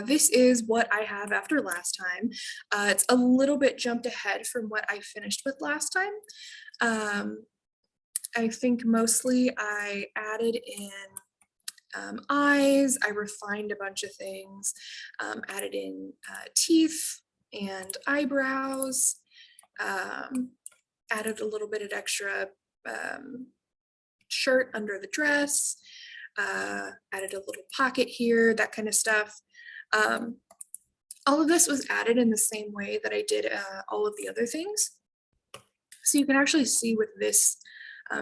This is what I have after last time. It's a little bit jumped ahead from what I finished with last time. I think mostly I added in eyes, I refined a bunch of things, added in teeth and eyebrows, added a little bit of extra shirt under the dress, added a little pocket here, that kind of stuff. All of this was added in the same way that I did all of the other things. So you can actually see with this,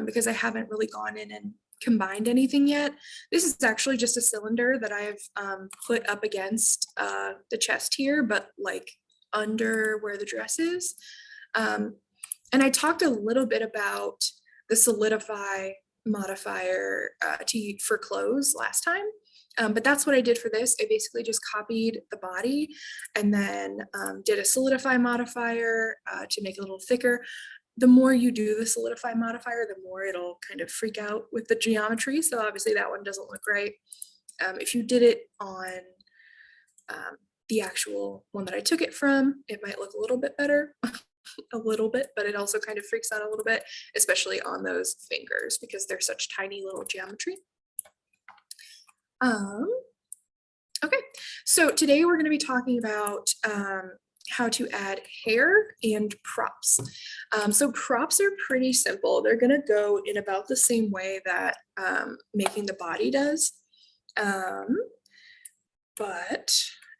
because I haven't really gone in and combined anything yet. This is actually just a cylinder that I've put up against the chest here, but like under where the dress is. And I talked a little bit about the solidify modifier for clothes last time. But that's what I did for this. I basically just copied the body and then did a solidify modifier to make it a little thicker. The more you do the solidify modifier, the more it'll kind of freak out with the geometry. So obviously that one doesn't look right. If you did it on the actual one that I took it from, it might look a little bit better, a little bit, but it also kind of freaks out a little bit, especially on those fingers because they're such tiny little geometry. Okay, so today we're going to be talking about how to add hair and props. So props are pretty simple. They're going to go in about the same way that making the body does. But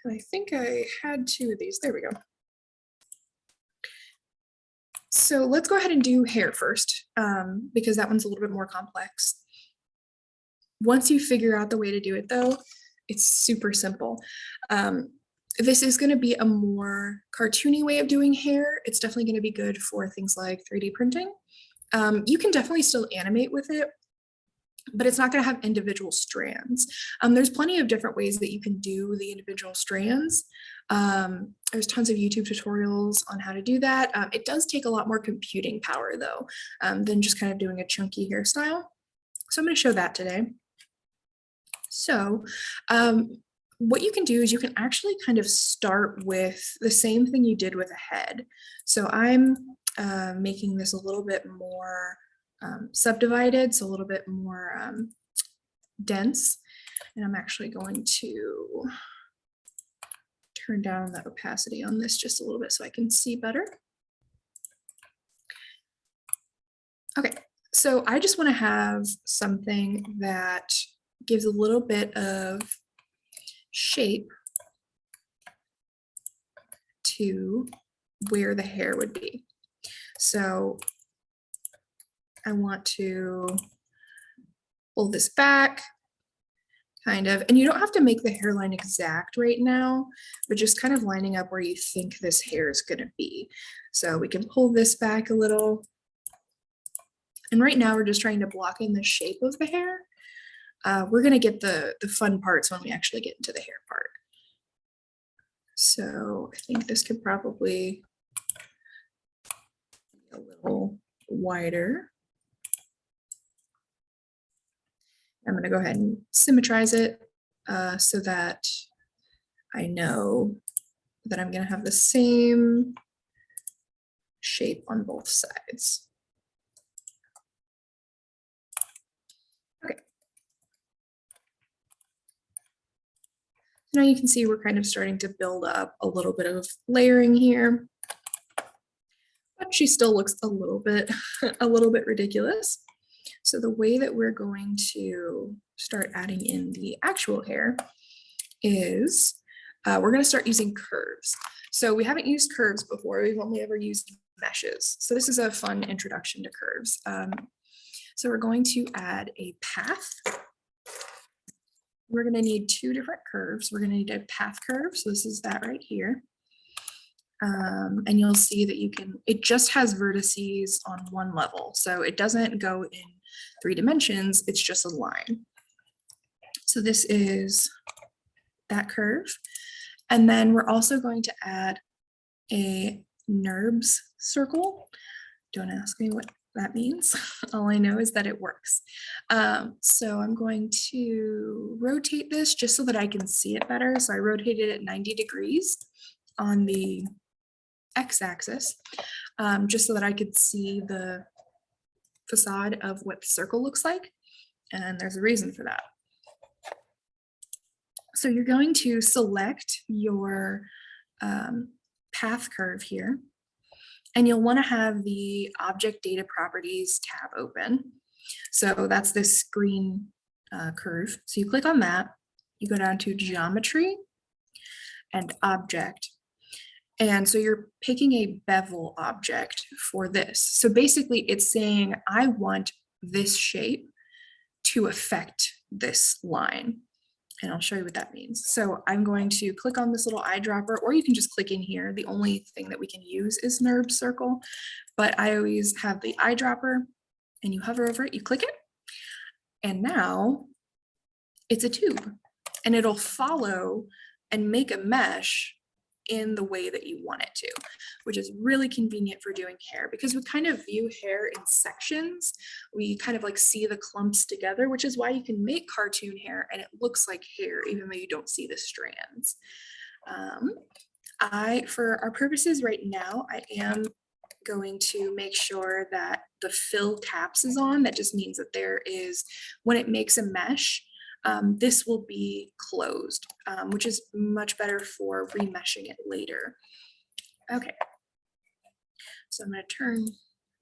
I think I had two of these. There we go. So let's go ahead and do hair first, because that one's a little bit more complex. Once you figure out the way to do it though, it's super simple. This is going to be a more cartoony way of doing hair. It's definitely going to be good for things like 3D printing. You can definitely still animate with it, but it's not going to have individual strands. There's plenty of different ways that you can do the individual strands. There's tons of YouTube tutorials on how to do that. It does take a lot more computing power though, than just kind of doing a chunky hairstyle. So I'm going to show that today. So what you can do is you can actually kind of start with the same thing you did with a head. So I'm making this a little bit more subdivided, so a little bit more dense. And I'm actually going to turn down the opacity on this just a little bit so I can see better. Okay, so I just want to have something that gives a little bit of shape to where the hair would be. So I want to pull this back kind of, and you don't have to make the hairline exact right now, but just kind of lining up where you think this hair is going to be. So we can pull this back a little. And right now we're just trying to block in the shape of the hair. We're going to get the fun parts when we actually get into the hair part. So I think this could probably be a little wider. I'm going to go ahead and symmetrize it so that I know that I'm going to have the same shape on both sides. Now you can see we're kind of starting to build up a little bit of layering here, but she still looks a little bit ridiculous. So the way that we're going to start adding in the actual hair is we're going to start using curves. So we haven't used curves before. We've only ever used meshes. So this is a fun introduction to curves. So we're going to add a path. We're going to need two different curves. We're going to need a path curve. So this is that right here. And you'll see that it just has vertices on one level. So it doesn't go in 3 dimensions. It's just a line. So this is that curve. And then we're also going to add a NURBS circle. Don't ask me what that means. All I know is that it works. So I'm going to rotate this just so that I can see it better. So I rotated it 90 degrees on the x-axis, just so that I could see the facade of what the circle looks like. And there's a reason for that. So you're going to select your path curve here, and you'll want to have the Object Data Properties tab open. So that's this green curve. So you click on that, you go down to Geometry and Object. And so you're picking a bevel object for this. So basically it's saying, I want this shape to affect this line. And I'll show you what that means. So I'm going to click on this little eyedropper, or you can just click in here. The only thing that we can use is NURB circle, but I always have the eyedropper, and you hover over it, you click it, and now it's a tube, and it'll follow and make a mesh in the way that you want it to, which is really convenient for doing hair, because we kind of view hair in sections. We kind of like see the clumps together, which is why you can make cartoon hair and it looks like hair, even though you don't see the strands. For our purposes right now, I am going to make sure that the fill caps is on. That just means that there is, when it makes a mesh, this will be closed, which is much better for remeshing it later. Okay, so I'm going to turn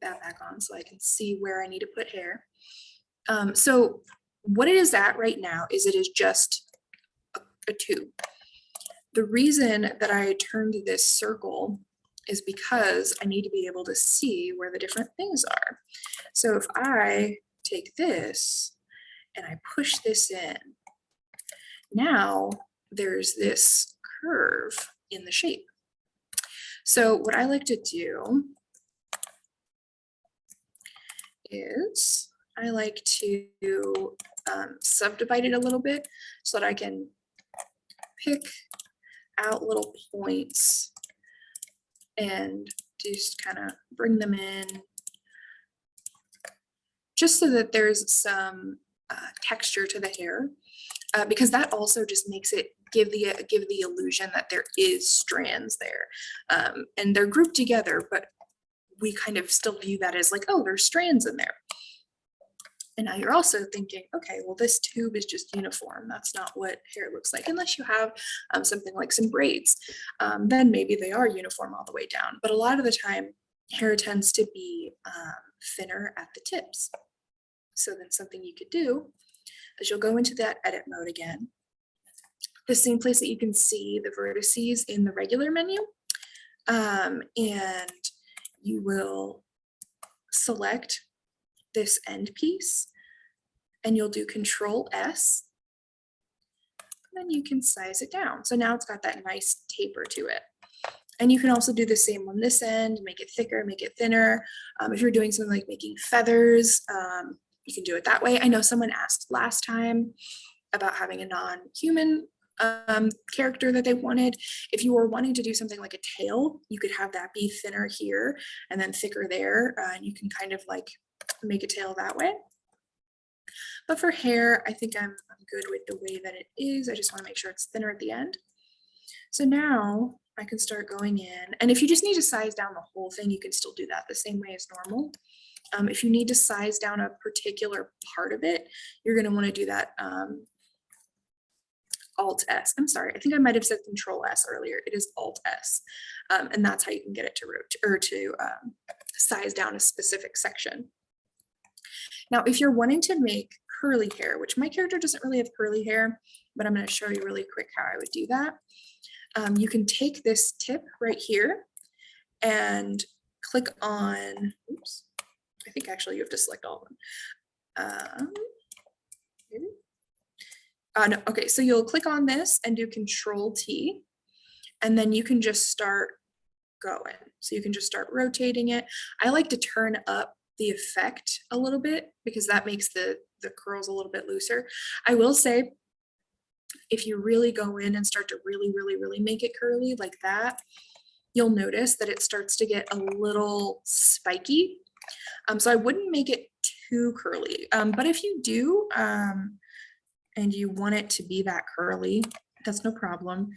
that back on so I can see where I need to put hair. So what it is at right now is it is just a tube. The reason that I turned this circle is because I need to be able to see where the different things are. So if I take this and I push this in, now there's this curve in the shape. So what I like to do is I like to subdivide it a little bit so that I can pick out little points and just kind of bring them in, just so that there's some texture to the hair, because that also just makes it give the illusion that there is strands there, and they're grouped together, but we kind of still view that as like, oh, there's strands in there. And now you're also thinking, okay, well, this tube is just uniform. That's not what hair looks like, unless you have something like some braids. Then maybe they are uniform all the way down. But a lot of the time, hair tends to be thinner at the tips. So then something you could do is you'll go into that edit mode again, the same place that you can see the vertices in the regular menu. And you will select this end piece and you'll do Control S, and then you can size it down. So now it's got that nice taper to it. And you can also do the same on this end, make it thicker, make it thinner. If you're doing something like making feathers, you can do it that way. I know someone asked last time about having a non-human character that they wanted. If you were wanting to do something like a tail, you could have that be thinner here and then thicker there. And you can kind of like make a tail that way. But for hair, I think I'm good with the way that it is. I just want to make sure it's thinner at the end. So now I can start going in. And if you just need to size down the whole thing, you can still do that the same way as normal. If you need to size down a particular part of it, you're going to want to do that Alt S. I'm sorry, I think I might have said Control S earlier. It is Alt S. And that's how you can get it to rotate or to size down a specific section. Now, if you're wanting to make curly hair, which my character doesn't really have curly hair, but I'm going to show you really quick how I would do that. You can take this tip right here and click on, oops, I think actually you have to select all of them. No, okay, so you'll click on this and do Control T, and then you can just start going. So you can just start rotating it. I like to turn up the effect a little bit because that makes the curls a little bit looser. I will say, if you really go in and start to really make it curly like that, you'll notice that it starts to get a little spiky. So I wouldn't make it too curly, but if you do, and you want it to be that curly, that's no problem.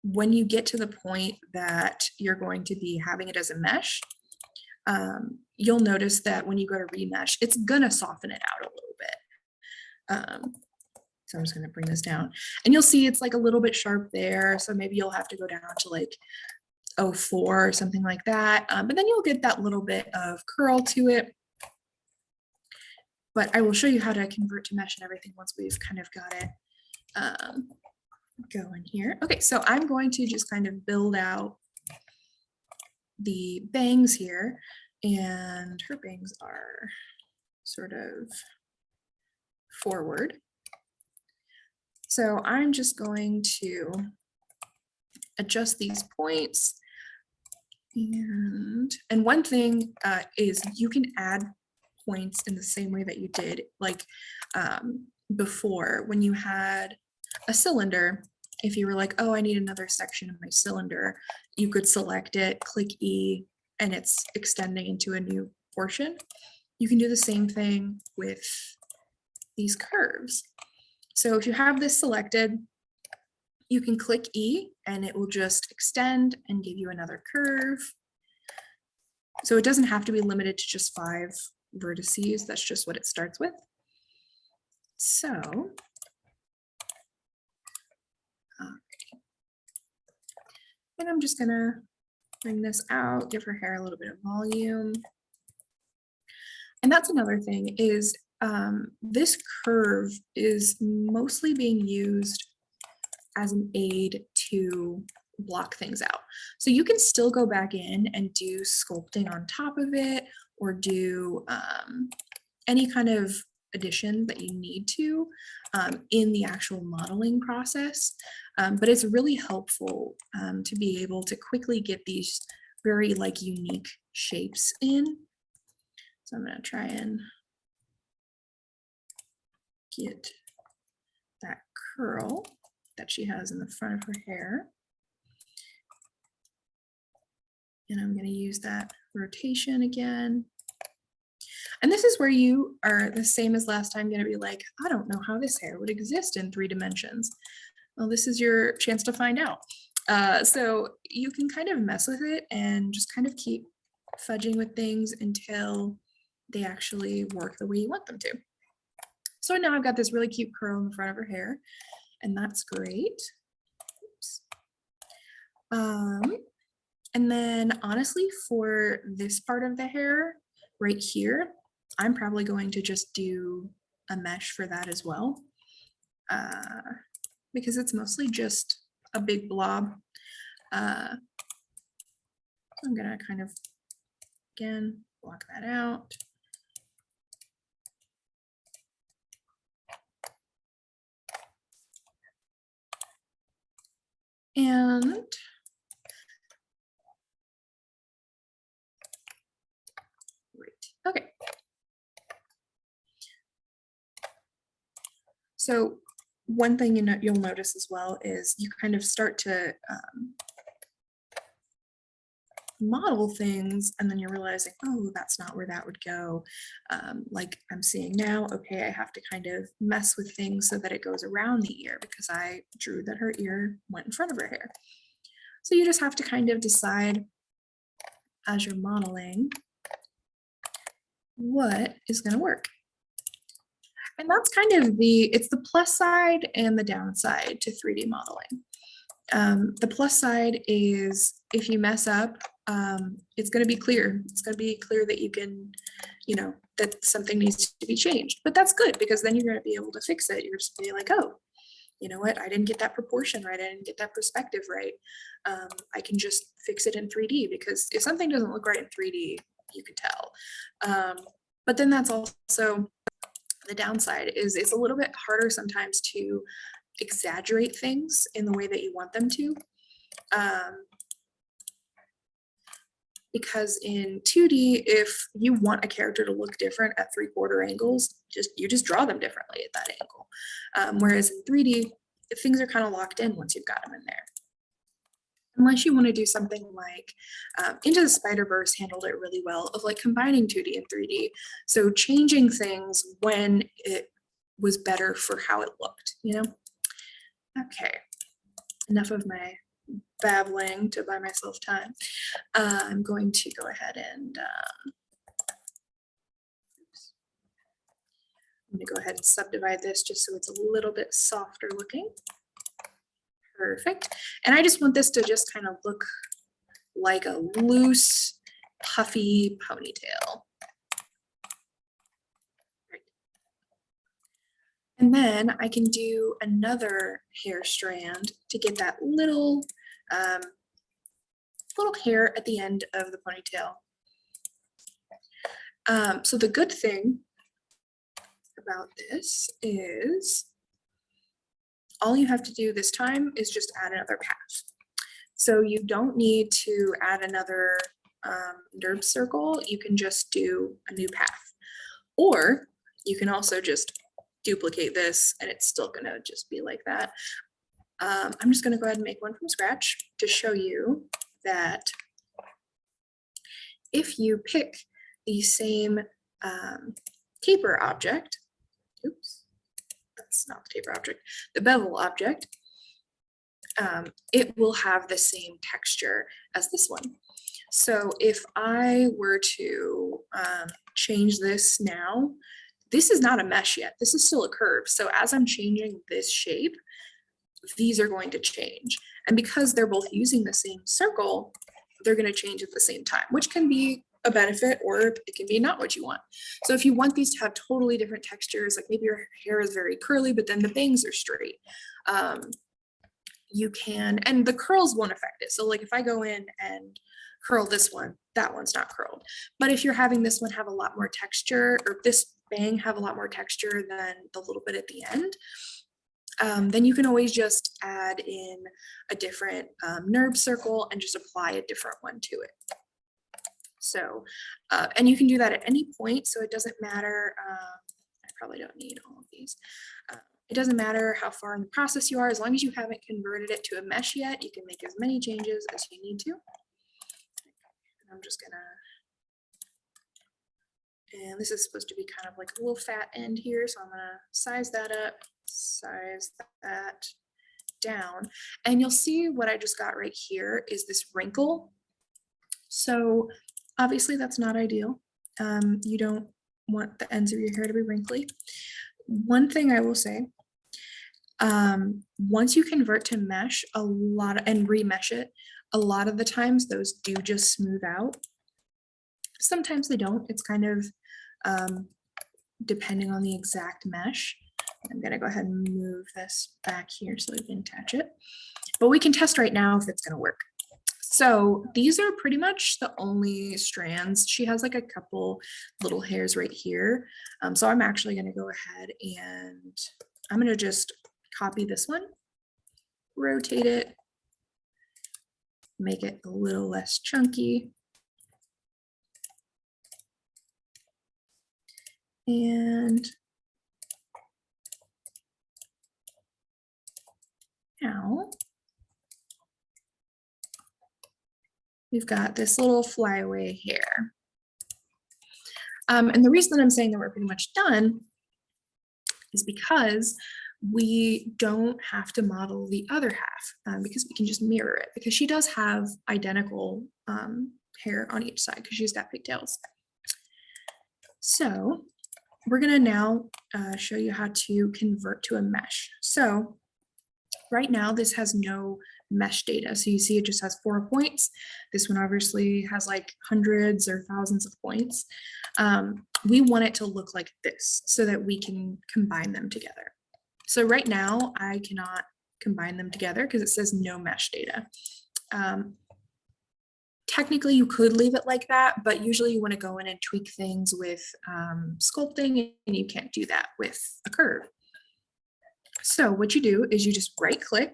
When you get to the point that you're going to be having it as a mesh, you'll notice that when you go to remesh, it's gonna soften it out a little bit. So I'm just gonna bring this down, and you'll see it's like a little bit sharp there, so maybe you'll have to go down to like 0.4 or something like that, but then you'll get that little bit of curl to it. But I will show you how to convert to mesh and everything once we've kind of got it going here. Okay, so I'm going to just kind of build out the bangs here, and her bangs are sort of forward. So I'm just going to adjust these points. And one thing is you can add points in the same way that you did like before when you had a cylinder. If you were like, oh, I need another section of my cylinder, you could select it, click E, and it's extending into a new portion. You can do the same thing with these curves. So if you have this selected, you can click E and it will just extend and give you another curve. So it doesn't have to be limited to just 5 vertices. That's just what it starts with. So, and I'm just gonna bring this out, give her hair a little bit of volume. And that's another thing is this curve is mostly being used as an aid to block things out. So you can still go back in and do sculpting on top of it, or do any kind of addition that you need to in the actual modeling process. But it's really helpful to be able to quickly get these very like unique shapes in. So I'm gonna try and get that curl that she has in the front of her hair. And I'm gonna use that rotation again. And this is where you are the same as last time gonna be like, I don't know how this hair would exist in 3 dimensions. Well, this is your chance to find out. So you can kind of mess with it and just kind of keep fudging with things until they actually work the way you want them to. So now I've got this really cute curl in the front of her hair, and that's great. Oops. And then honestly, for this part of the hair right here, I'm probably going to just do a mesh for that as well, because it's mostly just a big blob. I'm gonna kind of, again, block that out. And okay. So one thing you'll notice as well is you kind of start to model things, and then you're realizing, oh, that's not where that would go. Like I'm seeing now, okay, I have to kind of mess with things so that it goes around the ear because I drew that her ear went in front of her hair. So you just have to kind of decide as you're modeling what is going to work. And that's kind of it's the plus side and the downside to 3D modeling. The plus side is if you mess up, it's going to be clear. It's going to be clear that you can, that something needs to be changed. But that's good because then you're going to be able to fix it. You're just going to be like, oh, you know what? I didn't get that proportion right. I didn't get that perspective right. I can just fix it in 3D because if something doesn't look right in 3D, you can tell. But then that's also the downside is it's a little bit harder sometimes to exaggerate things in the way that you want them to. Because in 2D, if you want a character to look different at 3/4 angles, you just draw them differently at that angle. Whereas in 3D, things are kind of locked in once you've got them in there. Unless you want to do something like Into the Spider-Verse handled it really well of like combining 2D and 3D. So changing things when it was better for how it looked, you know? Okay, enough of my babbling to buy myself time. I'm going to go ahead and I'm going to go ahead and subdivide this just so it's a little bit softer looking. Perfect. And I just want this to just kind of look like a loose, puffy ponytail. Right. And then I can do another hair strand to get that little hair at the end of the ponytail. So the good thing about this is all you have to do this time is just add another path. So you don't need to add another NURB circle. You can just do a new path. Or you can also just duplicate this and it's still gonna just be like that. I'm just gonna go ahead and make one from scratch to show you that if you pick the same taper object, oops, that's not the taper object, the bevel object, it will have the same texture as this one. So if I were to change this now, this is not a mesh yet, this is still a curve. So as I'm changing this shape, these are going to change. And because they're both using the same circle, they're going to change at the same time, which can be a benefit or it can be not what you want. So if you want these to have totally different textures, like maybe your hair is very curly, but then the bangs are straight, you can, and the curls won't affect it. So like if I go in and curl this one, that one's not curled. But if you're having this one have a lot more texture, or this bang have a lot more texture than the little bit at the end, then you can always just add in a different NURB circle and just apply a different one to it. So, and you can do that at any point, so it doesn't matter, I probably don't need all of these. It doesn't matter how far in the process you are, as long as you haven't converted it to a mesh yet, you can make as many changes as you need to. And I'm just gonna, and this is supposed to be kind of like a little fat end here, so I'm gonna size that up, size that down, and you'll see what I just got right here is this wrinkle. So obviously that's not ideal. You don't want the ends of your hair to be wrinkly. One thing I will say, once you convert to mesh and remesh it, a lot of the times those do just smooth out. Sometimes they don't. It's kind of depending on the exact mesh. I'm gonna go ahead and move this back here so we can attach it. But we can test right now if it's gonna work. So these are pretty much the only strands. She has like a couple little hairs right here. So I'm actually gonna go ahead and I'm gonna just copy this one, rotate it, make it a little less chunky. And now we've got this little flyaway hair. And the reason that I'm saying that we're pretty much done is because we don't have to model the other half because we can just mirror it, because she does have identical hair on each side because she's got pigtails. So we're gonna now show you how to convert to a mesh. So right now this has no mesh data. So you see it just has 4 points. This one obviously has like hundreds or thousands of points. We want it to look like this so that we can combine them together. So right now I cannot combine them together because it says no mesh data. Technically you could leave it like that, but usually you want to go in and tweak things with sculpting, and you can't do that with a curve. So what you do is you just right click.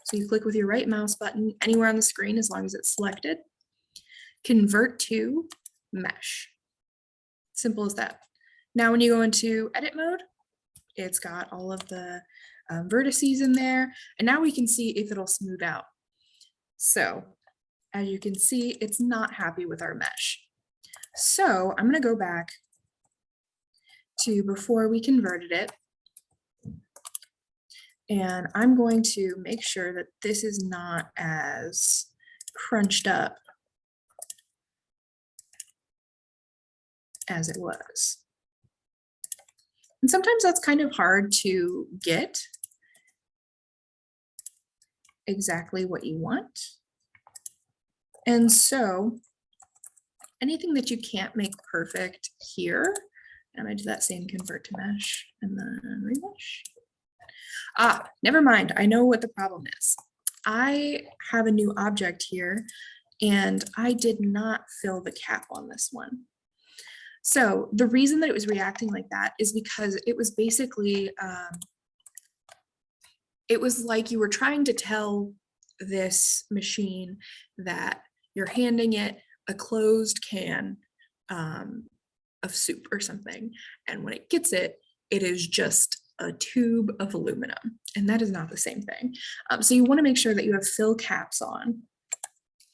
So you click with your right mouse button anywhere on the screen as long as it's selected. Convert to mesh. Simple as that. Now when you go into edit mode, it's got all of the vertices in there, and now we can see if it'll smooth out. So as you can see, it's not happy with our mesh. So I'm gonna go back to before we converted it. And I'm going to make sure that this is not as crunched up as it was. And sometimes that's kind of hard to get exactly what you want. And so anything that you can't make perfect here, I'm gonna do that same convert to mesh and then remesh. Ah, never mind. I know what the problem is. I have a new object here and I did not fill the cap on this one. So the reason that it was reacting like that is because it was basically, it was like you were trying to tell this machine that you're handing it a closed can of soup or something. And when it gets it, it is just a tube of aluminum. And that is not the same thing. So you want to make sure that you have fill caps on.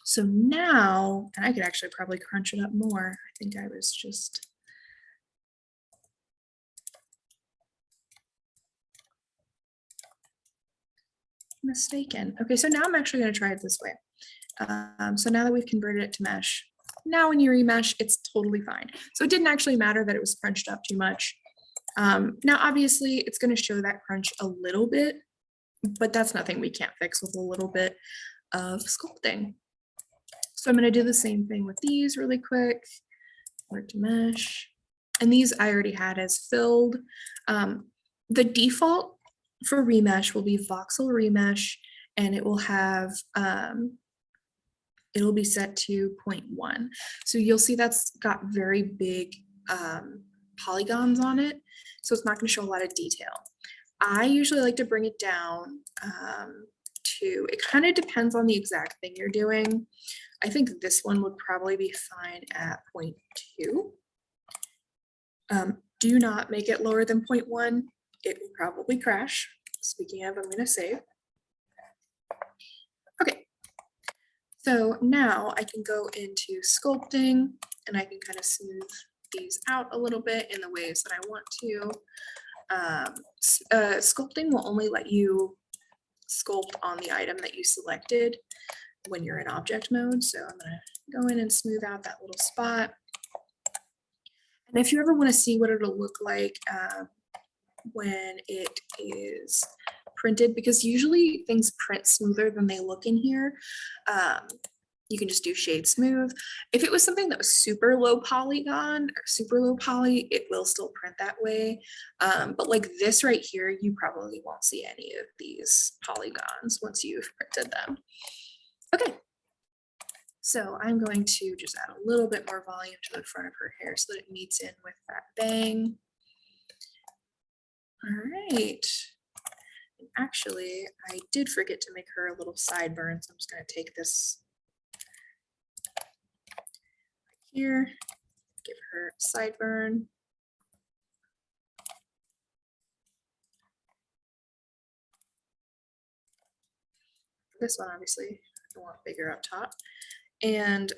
So now, and I could actually probably crunch it up more. I think I was just mistaken. Okay, so now I'm actually going to try it this way. So now that we've converted it to mesh, now when you remesh, it's totally fine. So it didn't actually matter that it was crunched up too much. Now, obviously, it's going to show that crunch a little bit, but that's nothing we can't fix with a little bit of sculpting. So I'm going to do the same thing with these really quick. Work to mesh. And these I already had as filled. The default for remesh will be voxel remesh, and it will have, it'll be set to 0.1. So you'll see that's got very big polygons on it. So it's not going to show a lot of detail. I usually like to bring it down to, it kind of depends on the exact thing you're doing. I think this one would probably be fine at 0.2. Do not make it lower than 0.1. It will probably crash. Speaking of, I'm going to save. Okay. So now I can go into sculpting and I can kind of smooth these out a little bit in the ways that I want to. Sculpting will only let you sculpt on the item that you selected when you're in object mode. So I'm going to go in and smooth out that little spot. And if you ever want to see what it'll look like when it is printed, because usually things print smoother than they look in here, you can just do shade smooth. If it was something that was super low polygon or super low poly, it will still print that way. But like this right here, you probably won't see any of these polygons once you've printed them. Okay. So I'm going to just add a little bit more volume to the front of her hair so that it meets in with that bang. All right. And actually, I did forget to make her a little sideburn, so I'm just going to take this here, give her a sideburn. This one, obviously, I want bigger up top. And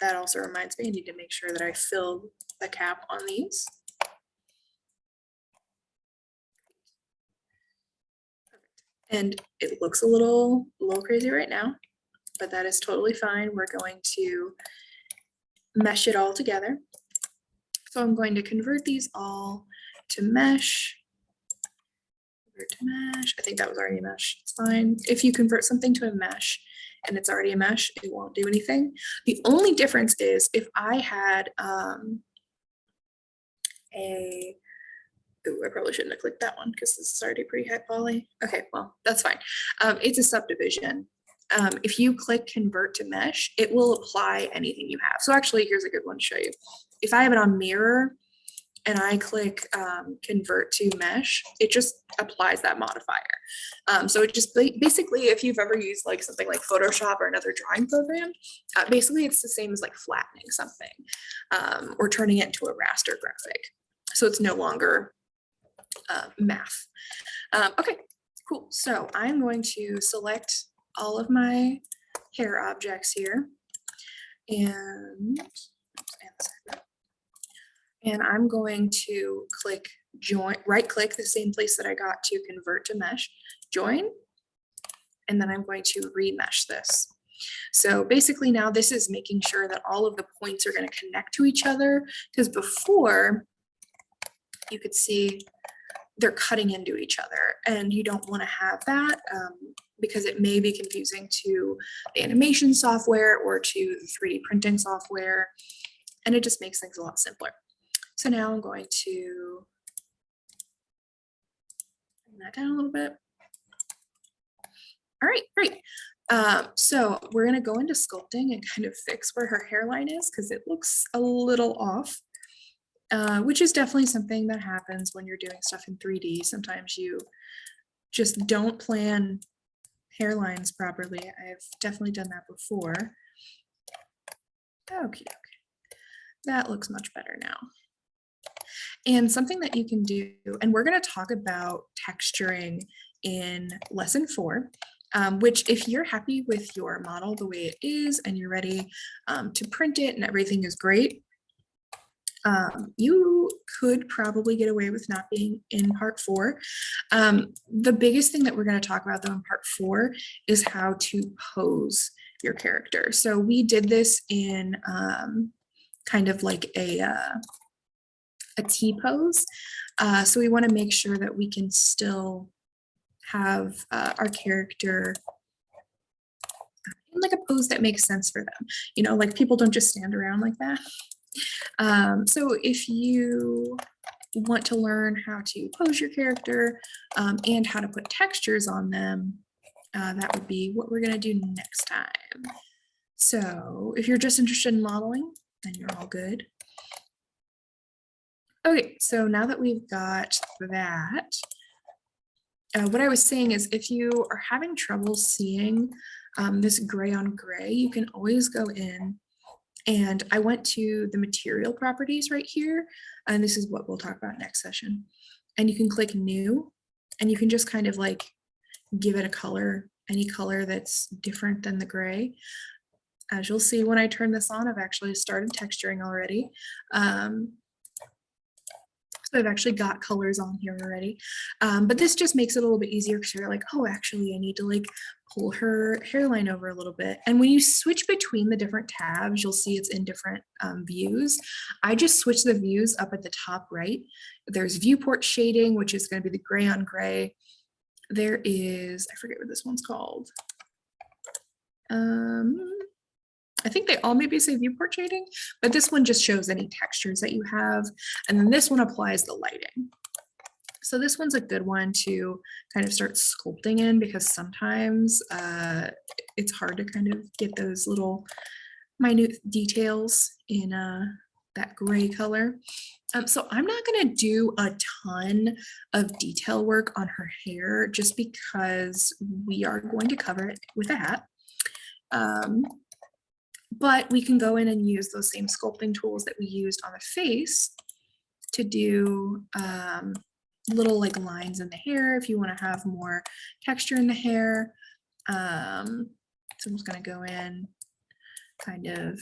that also reminds me, I need to make sure that I fill the cap on these. Perfect. And it looks a little crazy right now, but that is totally fine. We're going to mesh it all together. So I'm going to convert these all to mesh. Convert to mesh. I think that was already a mesh. It's fine. If you convert something to a mesh and it's already a mesh, it won't do anything. The only difference is if I had ooh, I probably shouldn't have clicked that one because this is already pretty high poly. Okay, well, that's fine. It's a subdivision. If you click convert to mesh, it will apply anything you have. So actually, here's a good one to show you. If I have it on mirror and I click convert to mesh, it just applies that modifier. So it just basically, if you've ever used like something like Photoshop or another drawing program, basically it's the same as like flattening something or turning it into a raster graphic. So it's no longer math. Okay, cool. So I'm going to select all of my hair objects here. And I'm going to click join, right click the same place that I got to convert to mesh, join, and then I'm going to remesh this. So basically now this is making sure that all of the points are going to connect to each other, because before you could see they're cutting into each other, and you don't want to have that because it may be confusing to the animation software or to the 3D printing software, and it just makes things a lot simpler. So now I'm going to bring that down a little bit. All right, great. So we're going to go into sculpting and kind of fix where her hairline is because it looks a little off, which is definitely something that happens when you're doing stuff in 3D. Sometimes you just don't plan hairlines properly. I've definitely done that before. Okay, that looks much better now. And something that you can do, and we're going to talk about texturing in lesson 4, which if you're happy with your model the way it is and you're ready to print it and everything is great, you could probably get away with not being in part 4. The biggest thing that we're going to talk about though in part 4 is how to pose your character. So we did this in kind of like a T pose. So we want to make sure that we can still have our character in like a pose that makes sense for them. You know, like people don't just stand around like that. So if you want to learn how to pose your character and how to put textures on them, that would be what we're going to do next time. So if you're just interested in modeling, then you're all good. Okay, so now that we've got that, what I was saying is if you are having trouble seeing this gray on gray, you can always go in, and I went to the material properties right here, and this is what we'll talk about next session. And you can click new, and you can just kind of like give it a color, any color that's different than the gray. As you'll see when I turn this on, I've actually started texturing already. So I've actually got colors on here already, but this just makes it a little bit easier because you're like, oh, actually I need to like pull her hairline over a little bit. And when you switch between the different tabs, you'll see it's in different views. I just switched the views up at the top right. There's viewport shading, which is going to be the gray on gray. There is, I forget what this one's called. I think they all maybe say viewport shading, but this one just shows any textures that you have. And then this one applies the lighting. So this one's a good one to kind of start sculpting in because sometimes it's hard to kind of get those little minute details in that gray color. So I'm not going to do a ton of detail work on her hair just because we are going to cover it with a hat. But we can go in and use those same sculpting tools that we used on the face to do little like lines in the hair if you want to have more texture in the hair. So I'm just going to go in, kind of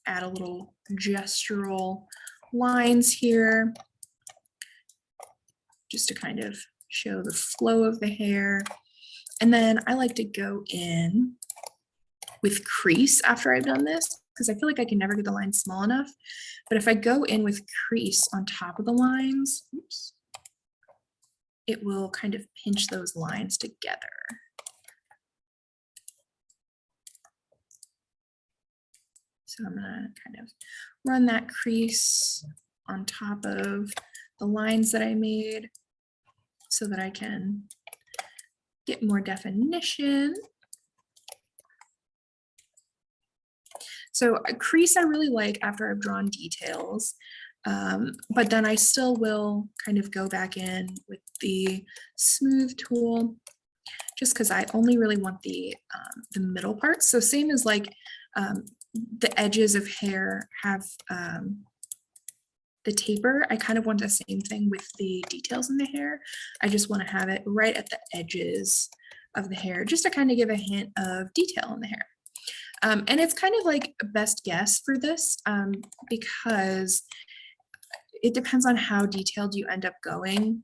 add a little gestural lines here just to kind of show the flow of the hair. And then I like to go in with crease after I've done this because I feel like I can never get the line small enough. But if I go in with crease on top of the lines, oops, it will kind of pinch those lines together. So I'm gonna kind of run that crease on top of the lines that I made so that I can get more definition. So a crease I really like after I've drawn details, but then I still will kind of go back in with the smooth tool just because I only really want the middle parts. So same as like the edges of hair have the taper, I kind of want the same thing with the details in the hair. I just want to have it right at the edges of the hair just to kind of give a hint of detail in the hair. And it's kind of like a best guess for this because it depends on how detailed you end up going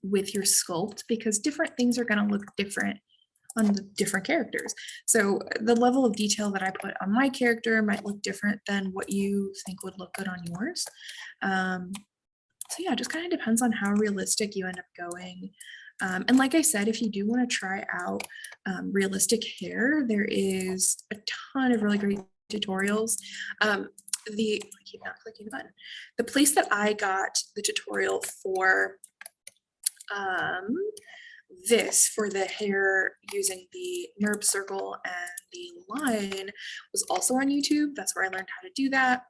with your sculpt, because different things are going to look different on the different characters. So the level of detail that I put on my character might look different than what you think would look good on yours. So yeah, it just kind of depends on how realistic you end up going. And like I said, if you do want to try out realistic hair, there is a ton of really great tutorials. I keep not clicking the button. The place that I got the tutorial for this for the hair using the NURB circle and the line was also on YouTube. That's where I learned how to do that.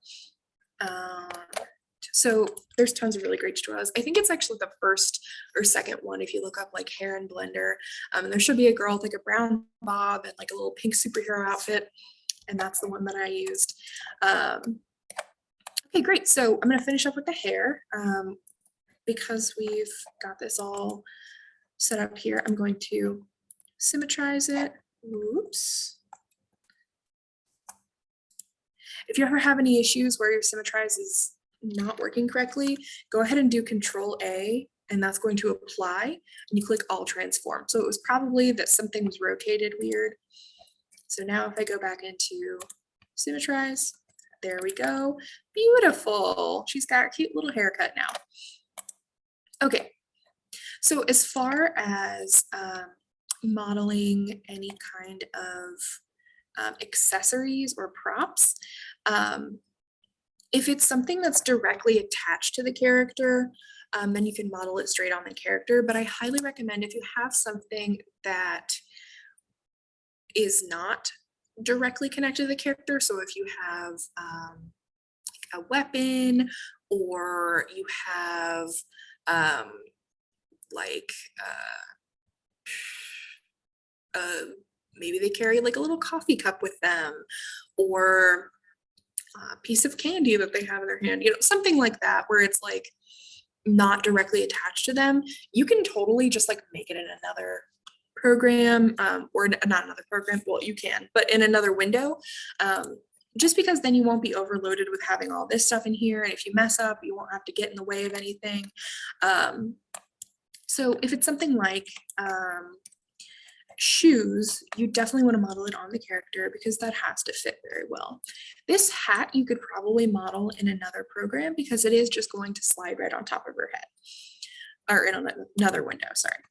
So there's tons of really great tutorials. I think it's actually the first or second one if you look up like hair in Blender. There should be a girl with like a brown bob and like a little pink superhero outfit, and that's the one that I used. Okay, great. So I'm going to finish up with the hair. Because we've got this all set up here, I'm going to symmetrize it. Oops. If you ever have any issues where your symmetrize is not working correctly, go ahead and do Control A, and that's going to apply, and you click All Transform. So it was probably that something was rotated weird. So now if I go back into symmetrize, there we go. Beautiful. She's got a cute little haircut now. Okay, so as far as modeling any kind of accessories or props, if it's something that's directly attached to the character, then you can model it straight on the character. But I highly recommend if you have something that is not directly connected to the character, so if you have a weapon, or you have maybe they carry like a little coffee cup with them, or a piece of candy that they have in their hand, you know, something like that, where it's like not directly attached to them, you can totally just like make it in another program, or not another program, well, you can, but in another window, just because then you won't be overloaded with having all this stuff in here, and if you mess up, you won't have to get in the way of anything. So if it's something like shoes, you definitely want to model it on the character because that has to fit very well. This hat you could probably model in another program because it is just going to slide right on top of her head, or in another window, sorry.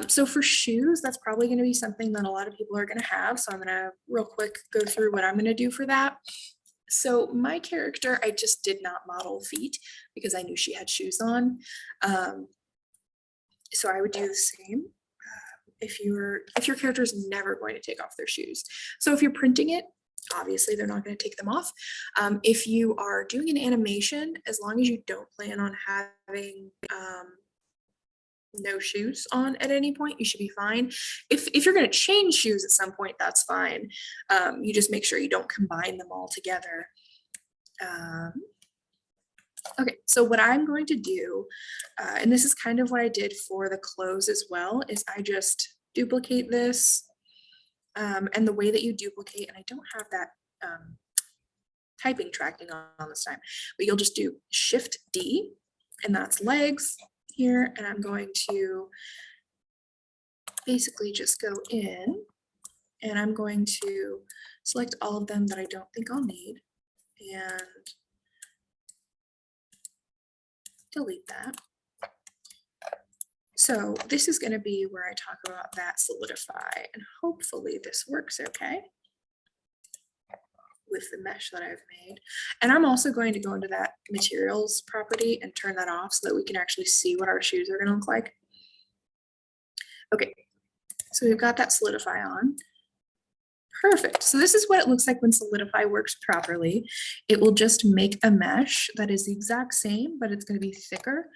So for shoes, that's probably going to be something that a lot of people are going to have. So I'm going to real quick go through what I'm going to do for that. So my character, I just did not model feet because I knew she had shoes on. So I would do the same if your character is never going to take off their shoes. So if you're printing it, obviously they're not going to take them off. If you are doing an animation, as long as you don't plan on having no shoes on at any point, you should be fine. If you're going to change shoes at some point, that's fine. You just make sure you don't combine them all together. Okay, so what I'm going to do, and this is kind of what I did for the clothes as well, is I just duplicate this, and the way that you duplicate, and I don't have that typing tracking on this time, but you'll just do Shift D, and that's legs here, and I'm going to basically just go in, and I'm going to select all of them that I don't think I'll need, and delete that. So this is going to be where I talk about that solidify, and hopefully this works okay with the mesh that I've made. And I'm also going to go into that materials property and turn that off so that we can actually see what our shoes are going to look like. Okay, so we've got that solidify on. Perfect. So this is what it looks like when solidify works properly. It will just make a mesh that is the exact same, but it's going to be thicker.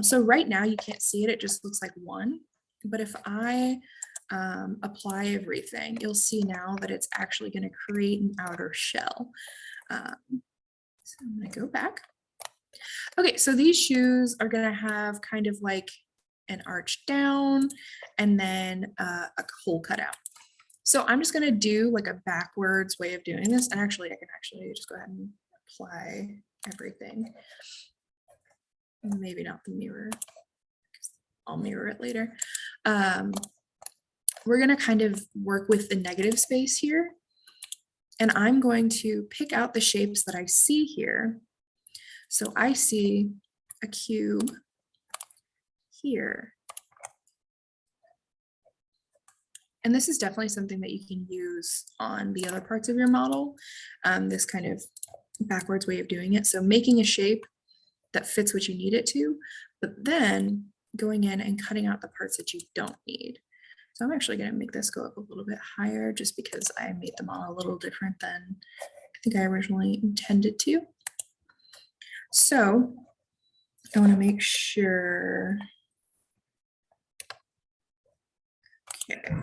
So right now you can't see it. It just looks like one. But if I apply everything, you'll see now that it's actually going to create an outer shell. So I'm going to go back. Okay, so these shoes are going to have kind of like an arch down and then a hole cut out. So I'm just gonna do like a backwards way of doing this. And actually I can actually just go ahead and apply everything. Maybe not the mirror, I'll mirror it later. We're gonna kind of work with the negative space here. And I'm going to pick out the shapes that I see here. So I see a cube here. And this is definitely something that you can use on the other parts of your model, this kind of backwards way of doing it. So making a shape that fits what you need it to, but then going in and cutting out the parts that you don't need. So I'm actually going to make this go up a little bit higher just because I made the model a little different than I think I originally intended to. So I want to make sure. Okay.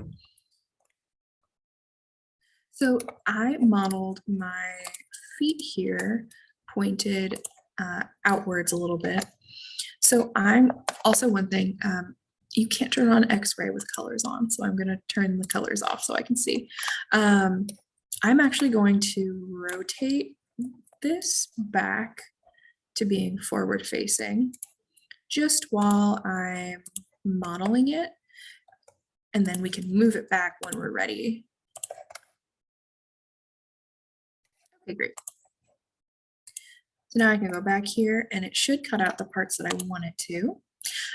So I modeled my feet here pointed outwards a little bit. So I'm also one thing, you can't turn on X-ray with colors on, so I'm going to turn the colors off so I can see. I'm actually going to rotate this back to being forward facing just while I'm modeling it, and then we can move it back when we're ready. Okay, great. So now I can go back here and it should cut out the parts that I want it to.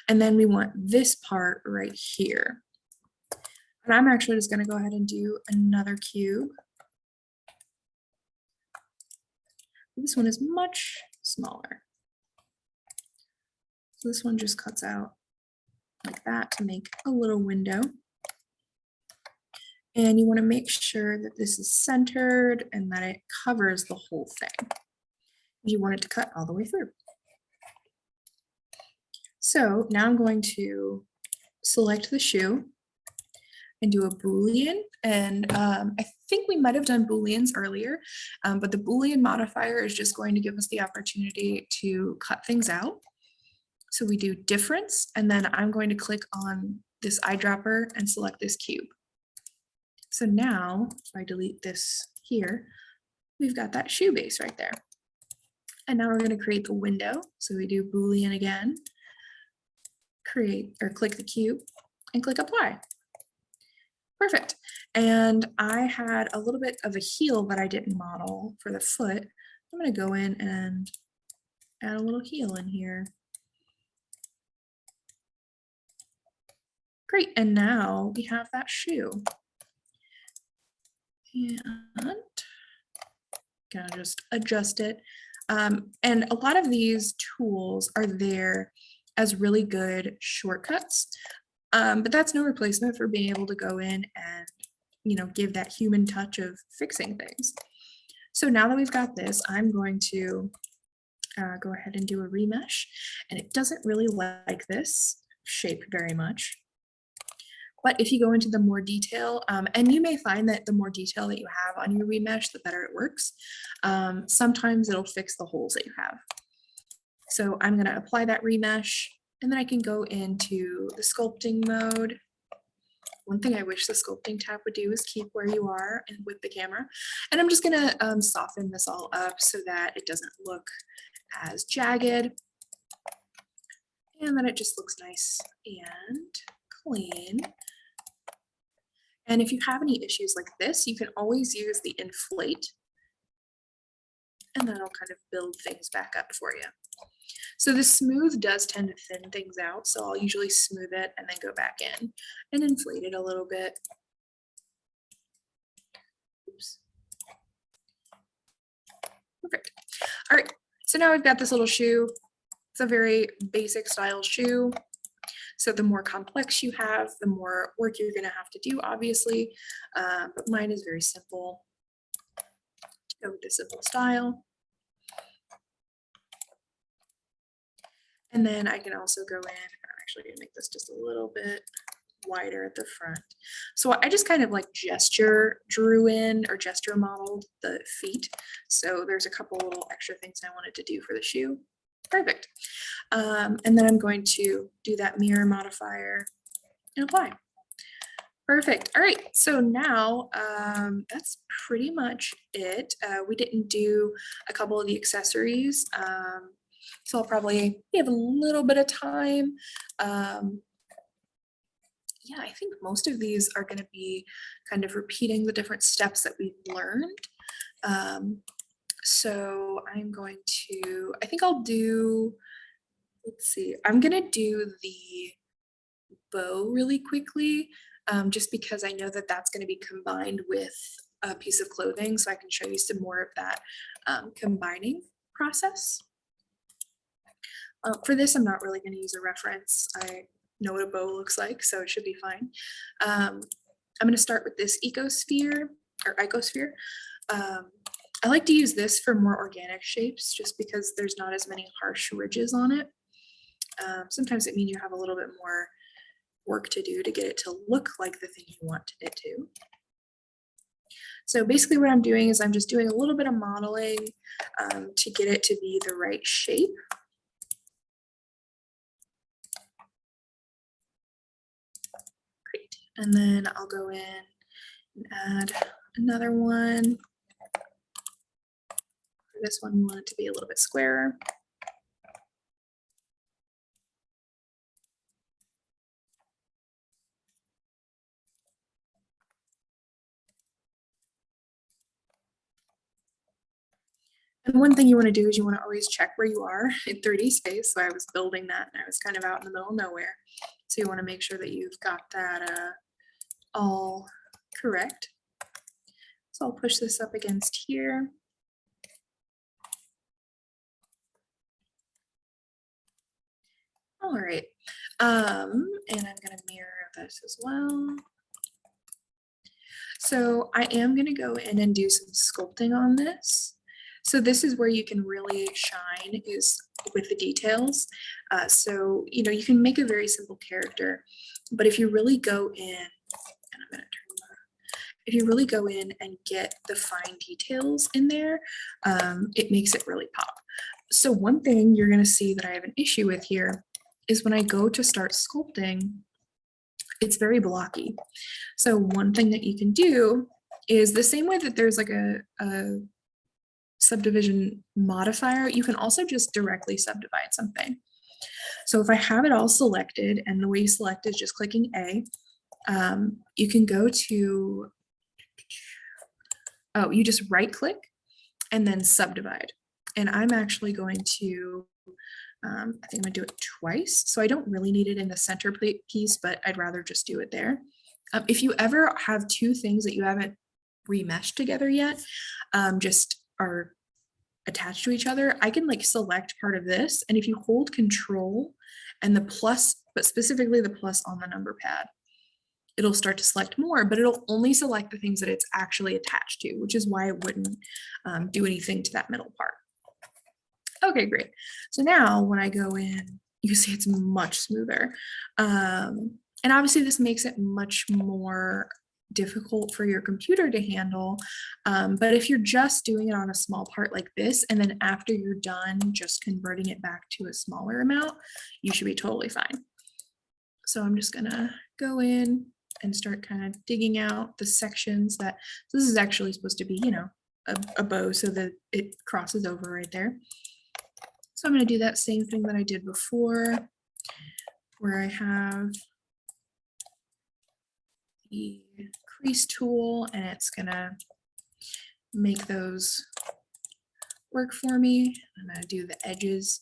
And then we want this part right here. And I'm actually just going to go ahead and do another cube. This one is much smaller. So this one just cuts out like that to make a little window. And you want to make sure that this is centered and that it covers the whole thing. You want it to cut all the way through. So now I'm going to select the shoe and do a Boolean. And I think we might have done Booleans earlier, but the Boolean modifier is just going to give us the opportunity to cut things out. So we do difference, and then I'm going to click on this eyedropper and select this cube. So now if I delete this here, we've got that shoe base right there. And now we're going to create the window. So we do Boolean again, create or click the cube and click apply. Perfect. And I had a little bit of a heel that I didn't model for the foot. I'm going to go in and add a little heel in here. Great. And now we have that shoe. And gonna just adjust it. And a lot of these tools are there as really good shortcuts, but that's no replacement for being able to go in and, you know, give that human touch of fixing things. So now that we've got this, I'm going to go ahead and do a remesh, and it doesn't really like this shape very much. But if you go into the more detail, and you may find that the more detail that you have on your remesh, the better it works. Sometimes it'll fix the holes that you have. So I'm going to apply that remesh, and then I can go into the sculpting mode. One thing I wish the sculpting tab would do is keep where you are and with the camera. And I'm just going to soften this all up so that it doesn't look as jagged. And then it just looks nice and clean. And if you have any issues like this, you can always use the inflate, and that'll kind of build things back up for you. So the smooth does tend to thin things out, so I'll usually smooth it and then go back in and inflate it a little bit. Oops. Perfect. All right, so now we've got this little shoe. It's a very basic style shoe. So the more complex you have, the more work you're going to have to do, obviously. But mine is very simple. To go with the simple style. And then I can also go in, I'm actually going to make this just a little bit wider at the front. So I just kind of like gesture modeled the feet. So there's a couple little extra things I wanted to do for the shoe. Perfect. And then I'm going to do that mirror modifier and apply. Perfect. All right, so now that's pretty much it. We didn't do a couple of the accessories, so I'll probably have a little bit of time. Yeah, I think most of these are going to be kind of repeating the different steps that we've learned. So I'm going to, I think I'll do, let's see, I'm going to do the bow really quickly, just because I know that that's going to be combined with a piece of clothing, so I can show you some more of that combining process. For this, I'm not really going to use a reference. I know what a bow looks like, so it should be fine. I'm going to start with this icosphere. I like to use this for more organic shapes just because there's not as many harsh ridges on it. Sometimes it means you have a little bit more work to do to get it to look like the thing you want it to. So basically what I'm doing is I'm just doing a little bit of modeling to get it to be the right shape. Great. And then I'll go in and add another one. For this one, we want it to be a little bit squarer. And one thing you want to do is you want to always check where you are in 3D space. So I was building that and I was kind of out in the middle of nowhere. So you want to make sure that you've got that all correct. So I'll push this up against here. All right, and I'm going to mirror this as well. So I am going to go in and do some sculpting on this. So this is where you can really shine, is with the details. So, you know, you can make a very simple character, but if you really go in, and I'm going to turn if you really go in and get the fine details in there, it makes it really pop. So one thing you're going to see that I have an issue with here is when I go to start sculpting, it's very blocky. So one thing that you can do is the same way that there's like a subdivision modifier, you can also just directly subdivide something. So if I have it all selected, and the way you select is just clicking A, you can go to, you just right click and then subdivide. And I'm actually going to, I think I'm gonna do it twice. So I don't really need it in the center piece, but I'd rather just do it there. If you ever have two things that you haven't remeshed together yet, just are attached to each other, I can like select part of this. And if you hold Control and the plus, but specifically the plus on the number pad, it'll start to select more, but it'll only select the things that it's actually attached to, which is why it wouldn't do anything to that middle part. Okay, great. So now when I go in, you can see it's much smoother. And obviously this makes it much more difficult for your computer to handle. But if you're just doing it on a small part like this, and then after you're done, just converting it back to a smaller amount, you should be totally fine. So I'm just gonna go in and start kind of digging out the sections that, so this is actually supposed to be, you know, a bow so that it crosses over right there. So I'm going to do that same thing that I did before, where I have the crease tool and it's going to make those work for me. I'm going to do the edges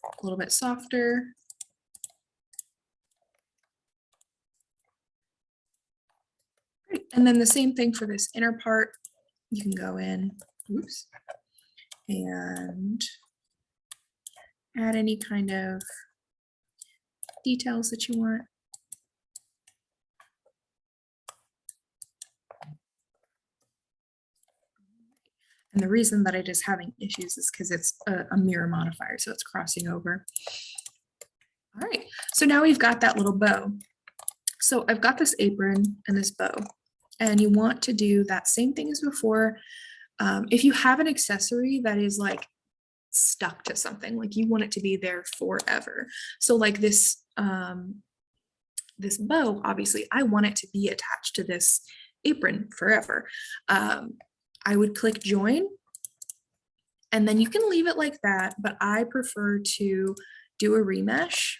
a little bit softer. Great. And then the same thing for this inner part. You can go in, oops, and add any kind of details that you want. And the reason that it is having issues is because it's a mirror modifier, so it's crossing over. All right, so now we've got that little bow. So I've got this apron and this bow, and you want to do that same thing as before. If you have an accessory that is like stuck to something, like you want it to be there forever. So like this this bow, obviously I want it to be attached to this apron forever. I would click join, and then you can leave it like that, but I prefer to do a remesh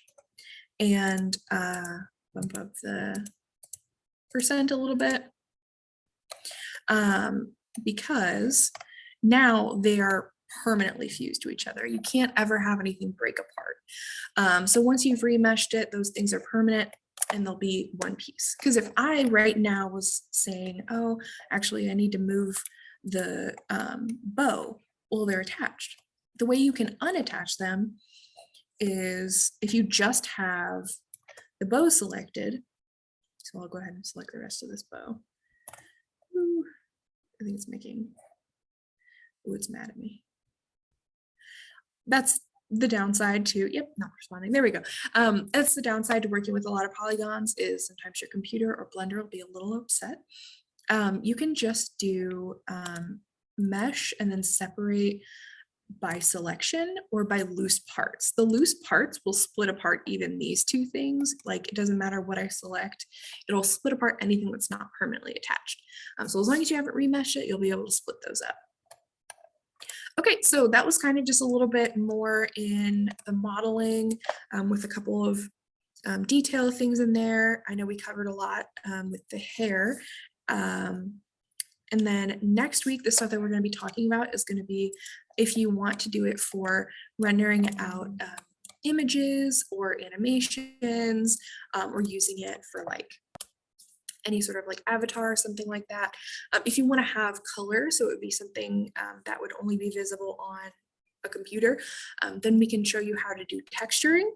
and bump up the percent a little bit, because now they are permanently fused to each other. You can't ever have anything break apart. So once you've remeshed it, those things are permanent and they'll be one piece. Because if I right now was saying, oh, actually I need to move the bow, well, they're attached. The way you can unattach them is if you just have the bow selected. So I'll go ahead and select the rest of this bow. Ooh, I think it's making, ooh, it's mad at me. That's the downside to, yep, not responding. There we go. That's the downside to working with a lot of polygons, is sometimes your computer or Blender will be a little upset. You can just do mesh and then separate by selection or by loose parts. The loose parts will split apart even these two things. Like, it doesn't matter what I select, it'll split apart anything that's not permanently attached. So as long as you haven't remeshed it, you'll be able to split those up. Okay, so that was kind of just a little bit more in the modeling with a couple of detail things in there. I know we covered a lot with the hair. And then next week, the stuff that we're going to be talking about is going to be if you want to do it for rendering out images or animations, or using it for like any sort of like avatar or something like that. If you want to have color, so it would be something that would only be visible on a computer, then we can show you how to do texturing.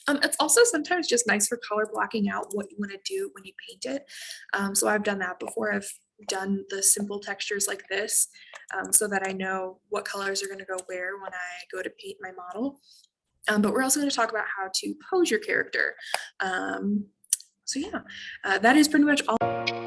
It's also sometimes just nice for color blocking out what you want to do when you paint it. So I've done that before. I've done the simple textures like this, so that I know what colors are going to go where when I go to paint my model. But we're also going to talk about how to pose your character. So yeah, that is pretty much all.